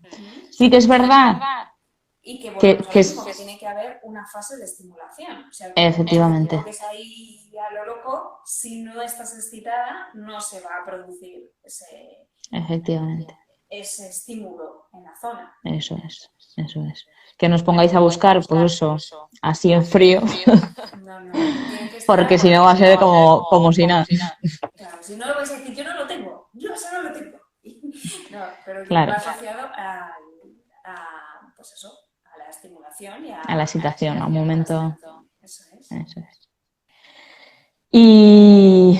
Sí que es verdad Y que que, volvemos a que lo es, mismo, que tiene que haber una fase de estimulación. O sea, como efectivamente, toques ahí a lo loco, si no estás excitada, no se va a producir efectivamente, ese estímulo en la zona. eso es, eso es. Que nos pongáis a buscar, pues eso, así en frío, No, no, no. Tiene que porque estar. si no va a ser como si nada. Claro, si no lo vais a decir, yo no lo tengo, yo eso no lo tengo. No, pero Claro, va asociado pues eso, a la estimulación y a la excitación, a un momento, eso es. eso es. Y,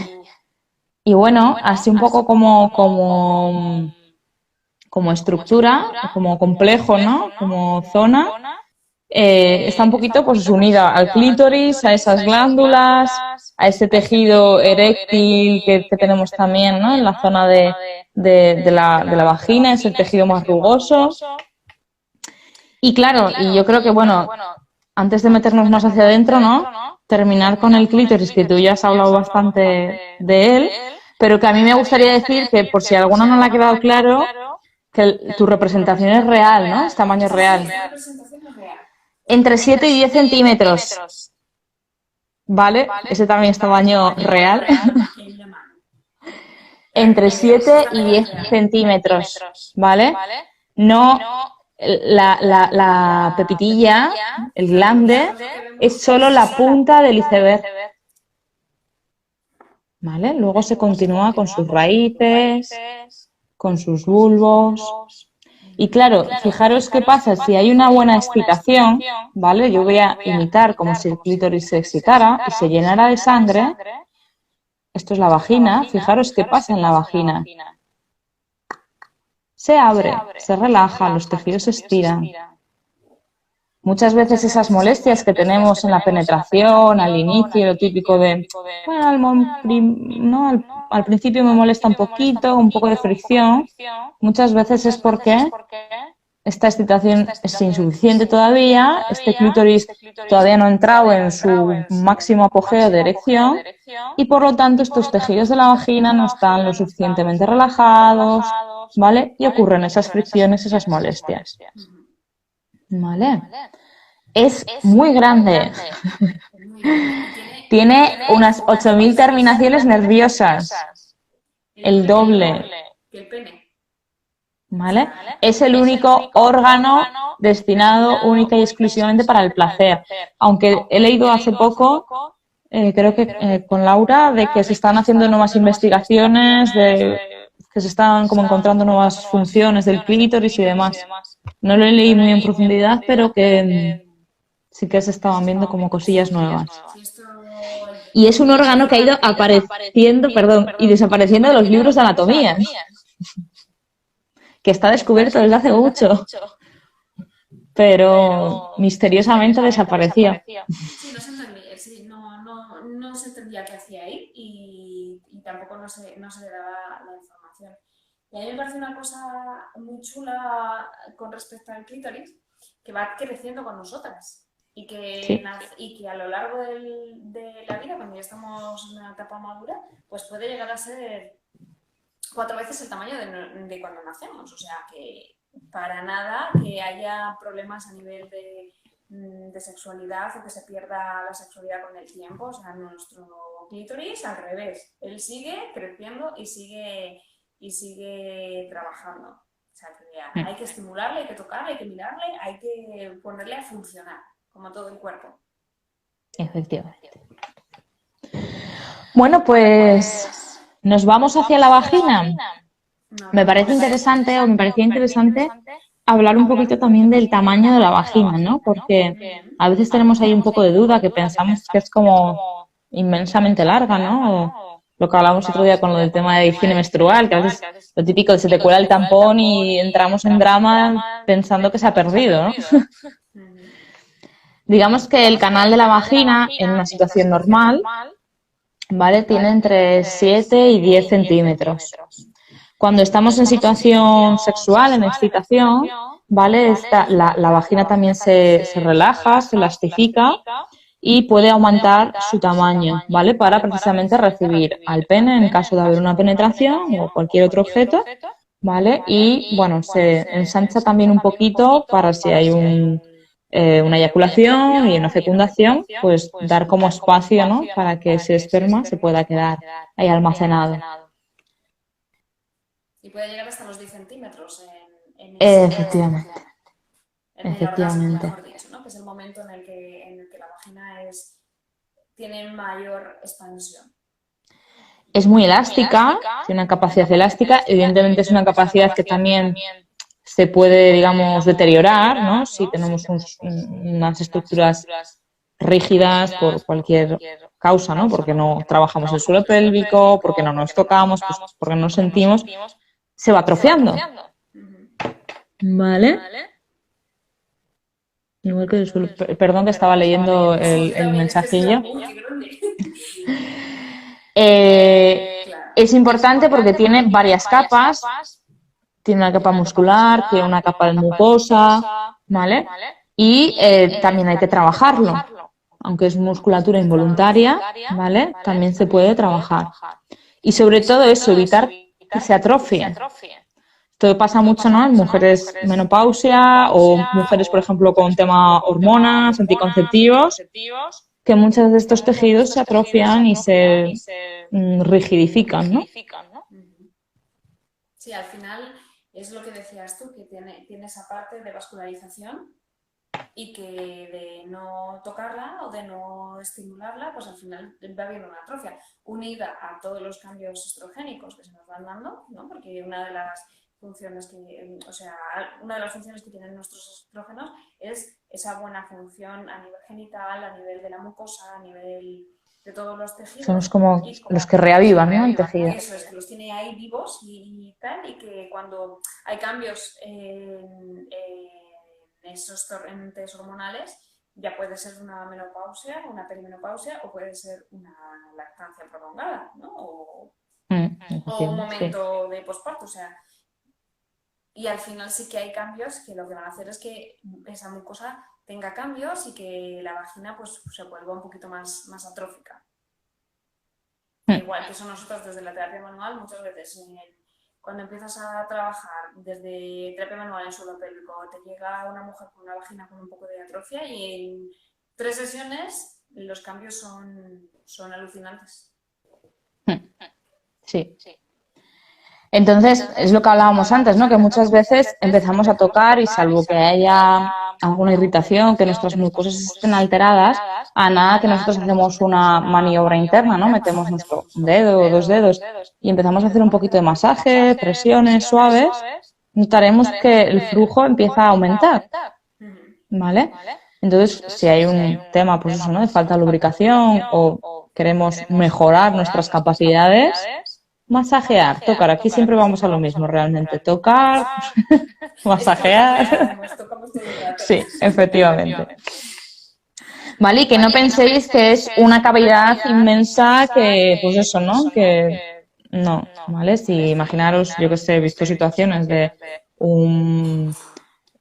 y bueno, así un poco como estructura, como complejo, ¿no? Como zona, está un poquito pues unida al clítoris, a esas glándulas, a ese tejido eréctil que tenemos también, ¿no? En la zona de la vagina, es el tejido más rugoso. Y claro, y yo creo que, bueno, antes de meternos más hacia adentro, ¿no? Terminar con el clítoris, que tú ya has hablado bastante de él, pero que a mí me gustaría decir que, por si a alguno no le ha quedado claro, que tu representación es real, ¿no? Es tamaño real. Esta representación es real. Entre 7 y 10 centímetros, ¿vale? Ese también es tamaño real. En la mano. Entre 7 y 10 Real. centímetros, ¿vale? No la pepitilla, el glande, es solo la punta del iceberg, ¿vale? Luego se continúa con sus raíces, con sus bulbos. Y claro, fijaros qué pasa si hay una buena excitación, ¿vale? Yo voy a imitar como si el clítoris se excitara y se llenara de sangre. Esto es la vagina. Fijaros qué pasa en la vagina. Se abre, se relaja, los tejidos se estiran. muchas veces esas molestias que tenemos en la penetración, al inicio, lo típico de, bueno, al principio me molesta un poco de fricción, muchas veces es porque esta excitación es insuficiente todavía, este clítoris todavía no ha entrado en su máximo apogeo de erección y por lo tanto estos tejidos de la vagina no están lo suficientemente relajados, ¿vale? Y ocurren esas fricciones, esas molestias, ¿vale? Es muy grande, tiene unas 8.000 terminaciones nerviosas, el doble, Que el pene. ¿vale? Es el único órgano destinado única y exclusivamente para el placer. Aunque he leído hace poco, creo que con Laura, de que se están haciendo nuevas investigaciones, de que se están como encontrando nuevas funciones del clítoris y demás. No lo he leído muy en profundidad, pero que sí que se estaban viendo como cosillas nuevas. Si esto... Y es un órgano que ha ido apareciendo, y desapareciendo de los libros de anatomía, que está descubierto desde hace mucho, pero misteriosamente desapareció. Sí, no se entendía, sí, no se entendía qué hacía ahí y tampoco no se le daba la información. Y a mí me parece una cosa muy chula con respecto al clítoris, que va creciendo con nosotras y que, Sí. y que a lo largo de la vida, cuando ya estamos en una etapa madura, pues puede llegar a ser 4 veces el tamaño de cuando nacemos. O sea que para nada que haya problemas a nivel de sexualidad o que se pierda la sexualidad con el tiempo. O sea, nuestro clítoris al revés. Él sigue creciendo y sigue trabajando. O sea, que hay que estimularle, hay que tocarle, hay que mirarle, hay que ponerle a funcionar, como todo el cuerpo. Efectivamente. Bueno, pues nos vamos hacia la vagina. Me parece interesante, o me parecía interesante, hablar un poquito también del tamaño de la vagina, ¿no? Porque a veces tenemos ahí un poco de duda, que pensamos que es como inmensamente larga, ¿no? O lo que hablamos otro día con lo del tema de higiene menstrual, que a veces lo típico, se te cuela el tampón y entramos en drama pensando que se ha perdido, ¿no? Digamos que el canal de la vagina, en una situación normal, ¿vale? Tiene entre 7 y 10 centímetros. Cuando estamos en situación sexual, en excitación, ¿vale? La vagina también se relaja, se elastifica y puede aumentar su tamaño, ¿vale? Para precisamente recibir al pene en caso de haber una penetración o cualquier otro objeto, ¿vale? Y, bueno, se ensancha también un poquito para si hay una eyaculación y una fecundación, pues dar como espacio, ¿no? Para que ese esperma se pueda quedar ahí almacenado. Y puede llegar hasta los 10 centímetros en Efectivamente. en el orgasmo, mejor dicho, ¿no? Que es el momento en el que la vagina tiene mayor expansión. Es muy elástica, tiene una capacidad elástica, evidentemente es una capacidad que también se puede, digamos, deteriorar, ¿no? Si tenemos unas estructuras rígidas por cualquier causa, ¿no? Porque no trabajamos el suelo pélvico, porque no nos tocamos, pues porque no sentimos, se va atrofiando. ¿Vale? Igual que el suelo, perdón que estaba leyendo el mensajillo. Es importante porque tiene varias capas. Tiene una capa muscular, tiene una capa de mucosa, ¿vale? Y también hay que trabajarlo. Aunque es musculatura involuntaria, ¿vale? También se puede trabajar. Y sobre todo eso, evitar que se atrofie. Esto pasa mucho, ¿no? En mujeres menopausia o mujeres, por ejemplo, con tema hormonas, anticonceptivos, que muchos de estos tejidos se atrofian y se rigidifican, ¿no? Sí, al final es lo que decías tú, que tiene esa parte de vascularización y que de no tocarla o de no estimularla, pues al final va habiendo una atrofia, unida a todos los cambios estrogénicos que se nos van dando, ¿no? Porque una de las funciones que tienen nuestros estrógenos es esa buena función a nivel genital, a nivel de la mucosa, a nivel de todos los tejidos. Somos como los que reavivan, ¿no? El tejido. Eso es, que los tiene ahí vivos y tal, y que cuando hay cambios esos torrentes hormonales, ya puede ser una menopausia, una perimenopausia o puede ser una lactancia prolongada, ¿no? O un Sí. momento de posparto, o sea, y al final sí que hay cambios que lo que van a hacer es que esa mucosa tenga cambios y que la vagina pues se vuelva un poquito más atrófica. Igual que eso nosotros desde la terapia manual muchas veces cuando empiezas a trabajar desde terapia manual en suelo pélvico te llega una mujer con una vagina con un poco de atrofia y en 3 sesiones los cambios son alucinantes. Sí. Entonces, es lo que hablábamos antes, ¿no? Que muchas veces empezamos a tocar y salvo que haya alguna irritación, que nuestras mucosas estén alteradas, a nada que nosotros hacemos una maniobra interna, ¿no? Metemos nuestro dedo o 2 dedos y empezamos a hacer un poquito de masaje, presiones suaves, notaremos que el flujo empieza a aumentar, ¿vale? Entonces, si hay un tema, pues eso, ¿no? De falta de lubricación o queremos mejorar nuestras capacidades, masajear, tocar. Aquí siempre vamos a lo mismo, realmente. Tocar, masajear. Sí, efectivamente. Vale, y que no penséis que es una cavidad inmensa que, pues eso, ¿no? Que no, ¿vale? Si imaginaros, yo que sé, he visto situaciones de un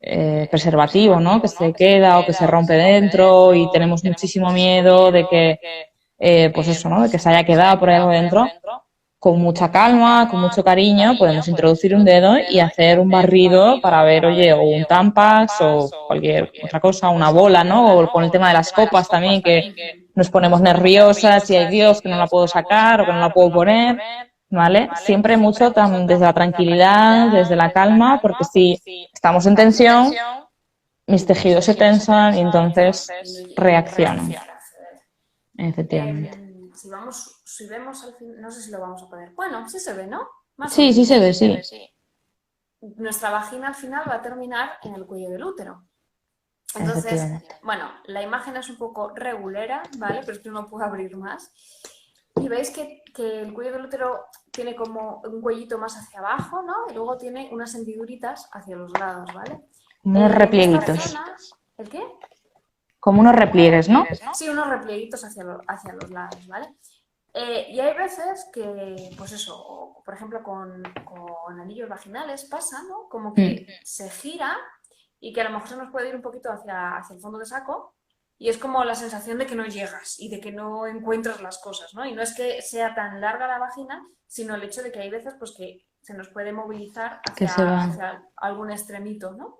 preservativo, ¿no? Que se queda o que se rompe dentro y tenemos muchísimo miedo de que, pues eso, ¿no? De que se haya quedado por ahí algo dentro. Con mucha calma, con mucho cariño, podemos introducir un dedo y hacer un barrido para ver, oye, o un Tampax o cualquier otra cosa, una bola, ¿no? O con el tema de las copas también, que nos ponemos nerviosas y, ay Dios, que no la puedo sacar o que no la puedo poner, ¿vale? Siempre mucho desde la tranquilidad, desde la calma, porque si estamos en tensión, mis tejidos se tensan y entonces reaccionan. Efectivamente. Si vemos al fin, no sé si lo vamos a poner. Bueno, sí se ve, ¿no? Sí, sí se ve, sí. Nuestra vagina al final va a terminar en el cuello del útero. Entonces, bueno, la imagen es un poco regulera, ¿vale? Pero es que uno puede abrir más. Y veis que el cuello del útero tiene como un cuellito más hacia abajo, ¿no? Y luego tiene unas hendiduritas hacia los lados, ¿vale? Unos replieguitos. ¿El qué? Como unos repliegues, ¿no? Sí, unos replieguitos hacia los lados, ¿vale? Y hay veces que, pues eso, por ejemplo con anillos vaginales pasa, ¿no? Como que se gira y que a lo mejor se nos puede ir un poquito hacia el fondo de saco y es como la sensación de que no llegas y de que no encuentras las cosas, ¿no? Y no es que sea tan larga la vagina, sino el hecho de que hay veces pues que se nos puede movilizar hacia algún extremito, ¿no?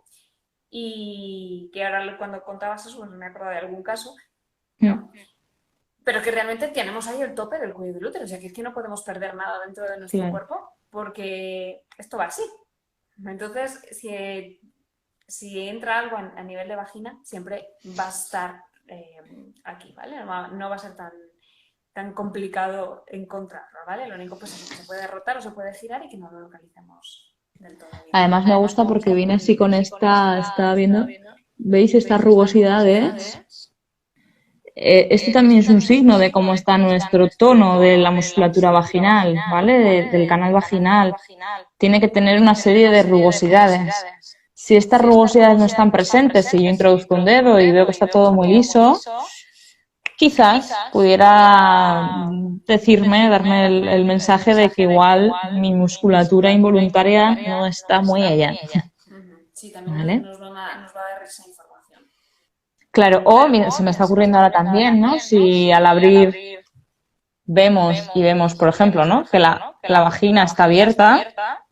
Y que ahora cuando contabas eso, pues me acuerdo de algún caso, ¿no? Pero que realmente tenemos ahí el tope del cuello del útero, o sea que es que no podemos perder nada dentro de nuestro cuerpo porque esto va así. Entonces, si entra algo a nivel de vagina, siempre va a estar aquí, ¿vale? No va a ser tan complicado encontrarlo, ¿vale? Lo único pues es que se puede rotar o se puede girar y que no lo localicemos del todo bien. Además me gusta porque viene así con estaba viendo, ¿veis estas rugosidades? Este también es un signo de cómo está nuestro tono de la musculatura vaginal, ¿vale? Del canal vaginal. Tiene que tener una serie de rugosidades. Si estas rugosidades no están presentes, si yo introduzco un dedo y veo que está todo muy liso, quizás pudiera darme el mensaje de que igual mi musculatura involuntaria no está muy allá. Sí, también nos va a dar esa información. Claro, o mira, se me está ocurriendo ahora también, ¿no? Si al abrir vemos, por ejemplo, ¿no? Que la vagina está abierta,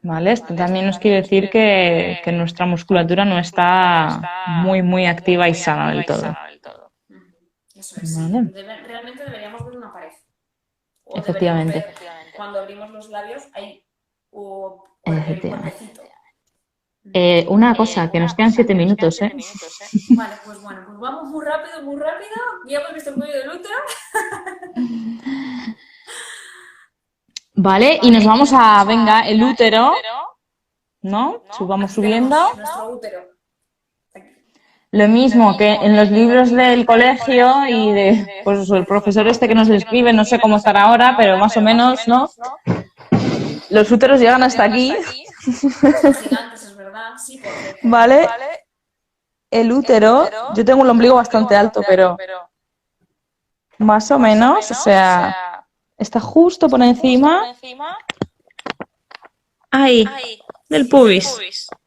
¿vale? Esto también nos quiere decir que nuestra musculatura no está muy, muy activa y sana del todo. Eso es. ¿Vale? Realmente deberíamos ver una pared. O efectivamente. Cuando abrimos los labios hay el cuerpecito. Una cosa, que nos quedan 7 minutos, ¿eh? Vale, pues vamos muy rápido. Ya hemos visto el cuello del útero. Vale, y nos vamos a, venga, el útero, ¿no? Vamos subiendo. Nuestro útero. Lo mismo que en los libros del colegio y de, pues el profesor que nos escribe, no sé cómo estará ahora, pero más o menos, ¿no? Los úteros llegan hasta aquí. Gigantes, es verdad. zona, sí, porque ¿Vale? El útero, yo tengo un ombligo bastante alto, pero más o menos, o sea, está justo por encima, ahí, del pubis.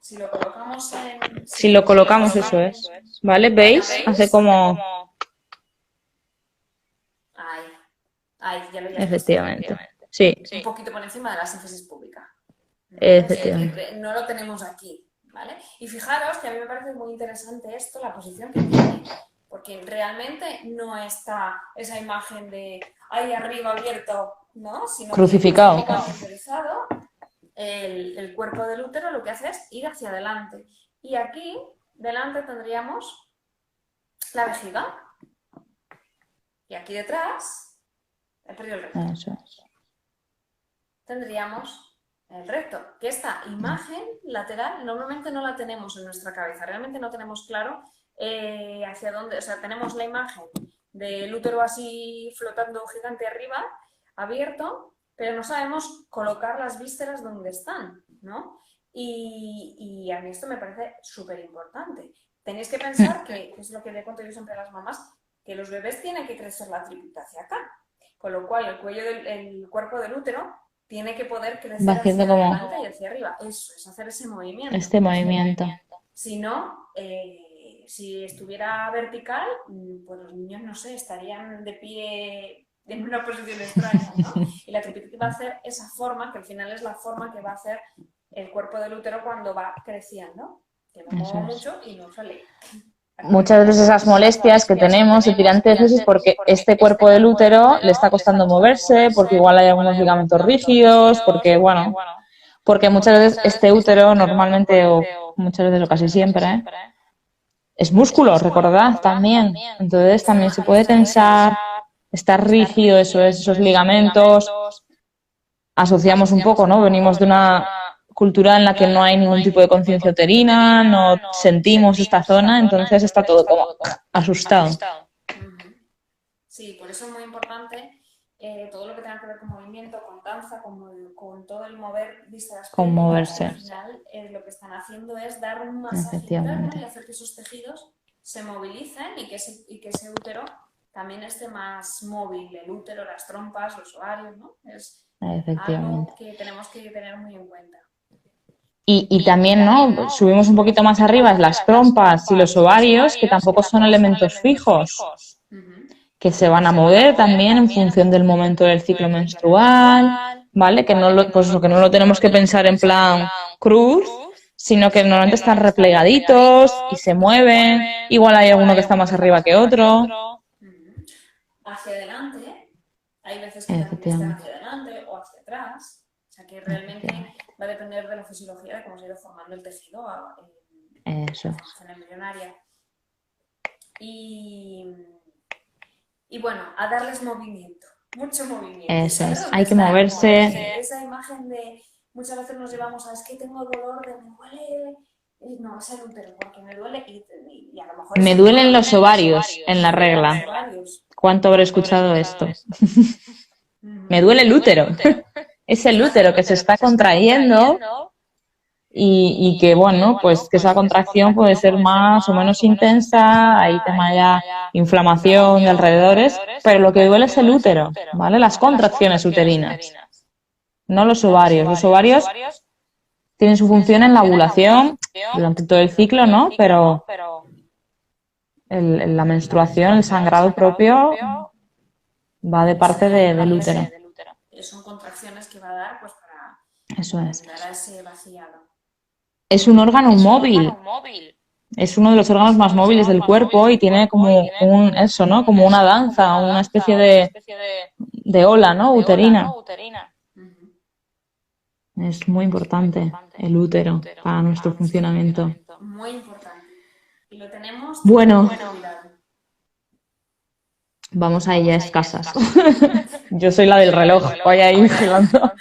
si lo colocamos en... Si lo colocamos, eso es. ¿Vale? ¿Veis? Hace como... Ahí, ya lo habías Efectivamente. Sí, puesto. Un poquito por encima de la síntesis pública. efectivamente. No lo tenemos aquí, ¿vale? Y fijaros que a mí me parece muy interesante esto, la posición que tiene, porque realmente no está esa imagen de ahí arriba abierto, ¿no? Sino Crucificado. que está inferiorizado. El cuerpo del útero lo que hace es ir hacia adelante. Y aquí, delante, tendríamos la vejiga. Y aquí detrás, he perdido el recto. Eso es. Tendríamos el recto, que esta imagen lateral normalmente no la tenemos en nuestra cabeza, realmente no tenemos claro hacia dónde, o sea, tenemos la imagen del útero así flotando gigante arriba, abierto, pero no sabemos colocar las vísceras donde están, ¿no? Y a mí esto me parece súper importante. Tenéis que pensar que es lo que le cuento yo siempre a las mamás, que los bebés tienen que crecer la tripita hacia acá, con lo cual el cuerpo del útero tiene que poder crecer Va hacia haciendo como adelante y hacia arriba. Eso es, hacer ese movimiento. este movimiento. Si no, si estuviera vertical, pues los niños, no sé, estarían de pie en una posición extraña, ¿no? Y la tripita va a hacer esa forma, que al final es la forma que va a hacer el cuerpo del útero cuando va creciendo, que me muevo mucho y no sale. Muchas veces esas molestias que tenemos de tirantesis es porque este cuerpo del útero le está costando moverse, porque igual hay algunos ligamentos rígidos, porque, bueno, porque muchas veces este útero normalmente, o muchas veces o casi siempre, es músculo, recordad también. Entonces también se puede tensar, estar rígido, eso es, esos ligamentos. Asociamos un poco, ¿no? Venimos de una cultura en la que no hay ningún tipo de conciencia uterina, no sentimos esta zona, entonces está todo como asustado. Sí, por eso es muy importante todo lo que tenga que ver con movimiento, con danza, con todo el mover vísceras Con moverse. Al final lo que están haciendo es dar un masaje interno y hacer que esos tejidos se movilicen y que ese útero también esté más móvil, el útero, las trompas, los ovarios, ¿no? Es algo que tenemos que tener muy en cuenta. Y también, ¿no? Subimos un poquito más arriba las trompas y los ovarios, que tampoco son elementos fijos, que se van a mover también en función del momento del ciclo menstrual, ¿vale? Que no lo tenemos que pensar en plan cruz, sino que normalmente están replegaditos y se mueven. Igual hay alguno que está más arriba que otro. Hacia adelante, hay veces que también están hacia adelante o hacia atrás. O sea que realmente va a depender de la fisiología de cómo se ha ido formando el tejido en la embrionaria. Y bueno, a darles movimiento, mucho movimiento. Eso es, hay que moverse. Esa imagen de muchas veces nos llevamos a es que tengo dolor, me duele, no, es el útero, porque me duele y a lo mejor... Me duelen los ovarios en la regla. ¿Cuánto habré escuchado esto? Me duele el útero. Es el útero que se está contrayendo y que, bueno, pues que esa contracción puede ser más o menos intensa, hay tema ya inflamación de alrededores, pero lo que duele es el útero, ¿vale? Las contracciones uterinas, no los ovarios. Los ovarios tienen su función en la ovulación durante todo el ciclo, ¿no? Pero la menstruación, el sangrado propio va de parte del útero. Son contracciones que va a dar pues para dar a ese vaciado. Es un órgano móvil. Es uno de los órganos más móviles del cuerpo y tiene como ¿no? Como una danza, una especie de ola, ¿no? Uterina. Es muy importante el útero para nuestro funcionamiento. Muy importante. Y lo tenemos bueno. Vamos a ellas escasas. Yo soy la del reloj, voy ahí vigilando.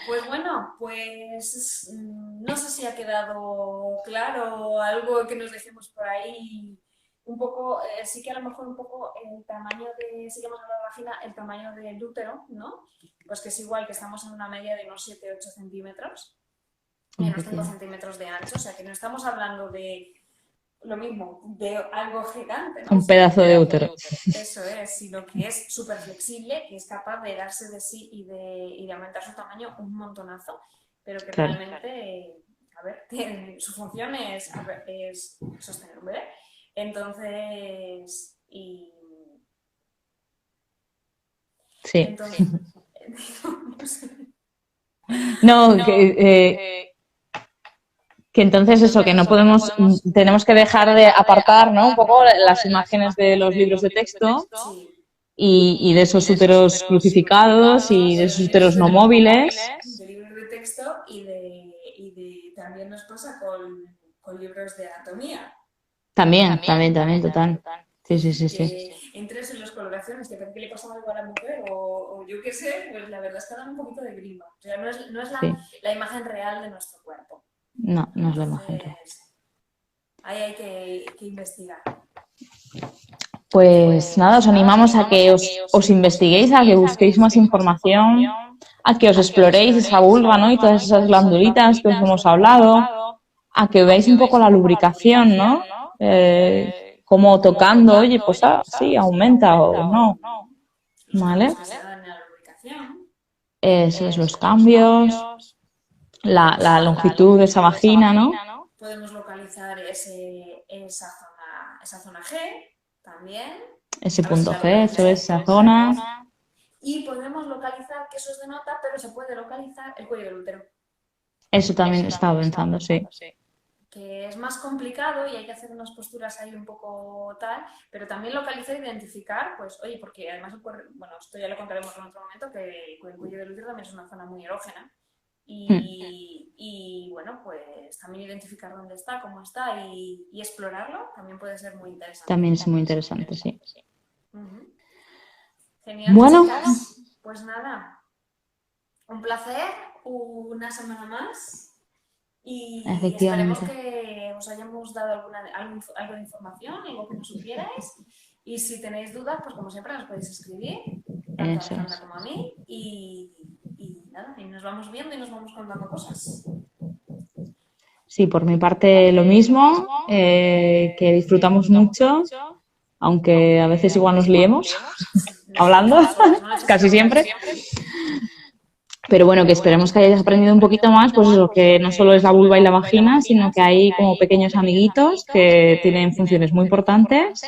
Pues bueno, pues no sé si ha quedado claro algo que nos dejemos por ahí. Un poco, sí que a lo mejor un poco el tamaño sí que hemos hablado de la vagina, el tamaño del útero, ¿no? Pues que es igual que estamos en una media de unos 7-8 centímetros. menos 5 centímetros de ancho, o sea que no estamos hablando de lo mismo, de algo gigante, ¿no? Un pedazo de útero. Eso es, sino que es súper flexible, que es capaz de darse de sí y de aumentar su tamaño un montonazo, pero que Claro. realmente, a ver, su función es sostener un bebé. Entonces, Sí. entonces, No, que entonces eso, que no podemos, tenemos que dejar de apartar, ¿no? Un poco las imágenes de los libros de texto sí, y de esos úteros crucificados y de esos úteros no móviles. de libros de texto también nos pasa con libros de anatomía. También, total. Sí. Que entres en las coloraciones, que parece que le pasa algo a la mujer o yo qué sé, pues la verdad es que dan un poquito de grima. O sea, no es Sí. la imagen real de nuestro cuerpo. No es la imagen real. Entonces, ahí hay que investigar. Pues nada, os animamos a que os investiguéis, a que busquéis más información, a que os exploréis esa vulva, ¿no? Y todas esas glandulitas que os hemos hablado, a que veáis un poco la lubricación, ¿no? Como tocando, oye, pues sí, aumenta o no, ¿vale? Que se dan en la lubricación. Eso es, los cambios, la longitud de esa vagina, ¿no? Podemos localizar esa zona G también. Ese punto G, eso es esa zona. Y podemos localizar, que eso es de nota, pero se puede localizar el cuello del útero. Eso también estaba pensando, sí. Que es más complicado y hay que hacer unas posturas ahí un poco tal, pero también localizar e identificar, pues, oye, porque además bueno, esto ya lo contaremos en otro momento, que el cuello del útero también es una zona muy erógena. Y bueno, pues también identificar dónde está, cómo está y explorarlo también puede ser muy interesante. También es muy interesante, sí. Genial, bueno, chicas. Pues nada, un placer, una semana más. Y esperemos que os hayamos dado algo de información, algo que no supierais. Y si tenéis dudas, pues como siempre nos podéis escribir, tanto a Alejandra como a mí. Y nada, y nos vamos viendo y nos vamos contando cosas. Sí, por mi parte lo mismo, que disfrutamos mucho, aunque a veces igual nos liemos hablando, casi siempre. Pero bueno, que esperemos que hayáis aprendido un poquito más, pues eso, que no solo es la vulva y la vagina, sino que hay como pequeños amiguitos que tienen funciones muy importantes.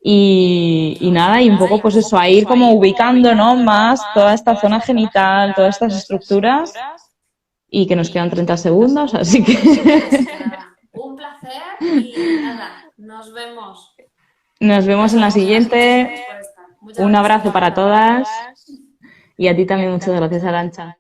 Y nada, y un poco pues eso, a ir como ubicando, ¿no? Más toda esta zona genital, todas estas estructuras. Y que nos quedan 30 segundos, así que... Un placer y nada, nos vemos. Nos vemos en la siguiente. Un abrazo para todas. Y a ti también muchas gracias, Arantxa.